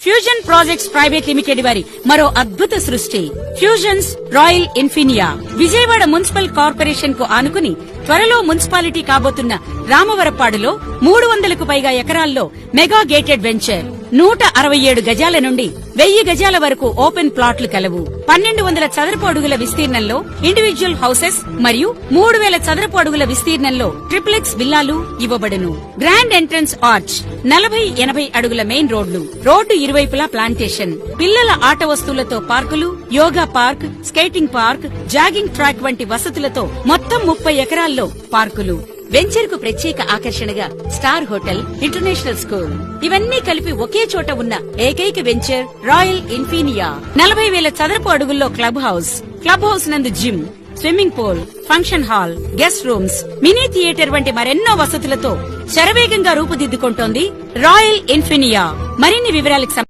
Fusion projects private limited వారి మరో అద్భుత సృష్టి fusions royal ఇన్ఫినియా. Vijayawada municipal corporation కు ఆనుకుని త్వరలో మున్సిపాలిటీ కాబోతున్న రామవరపాడులో 300కు పైగా ఎకరాల్లో మెగా గేటెడ్ వెంచర్. 167 గజాల నుండి 1000 గజాల వరకు ఓపెన్ ప్లాట్లు కలవు. 1200 చదరపు అడుగుల విస్తీర్ణంలో ఇండివిడ్యువల్ హౌసెస్ మరియు 3000 చదరపు అడుగుల విస్తీర్ణంలో ట్రిప్లెక్స్ విల్లాలు ఇవ్వబడును. గ్రాండ్ ఎంట్రన్స్ ఆర్చ్, 40-80 అడుగుల మెయిన్ రోడ్లు, రోడ్డు ఇరువైపులా ప్లాంటేషన్, పిల్లల ఆట వస్తువులతో పార్కులు, yoga park, skating park, jogging track వంటి వసతులతో మొత్తం 30 ఎకరాల్లో పార్కులు. వెంచర్ కు ప్రత్యేక ఆకర్షణగా స్టార్ హోటల్, ఇంటర్నేషనల్ స్కూల్ ఇవన్నీ కలిపి ఒకే చోట ఉన్న ఏకైక వెంచర్ రాయల్ ఇన్ఫినియా. 40,000 చదరపు అడుగుల్లో క్లబ్ హౌస్ నందు gym, swimming pool, function hall, guest rooms, mini theatre వంటి మరెన్నో వసతులతో శరవేగంగా రూపుదిద్దుకుంటోంది రాయల్ ఇన్ఫినియా. మరిన్ని వివరాలకు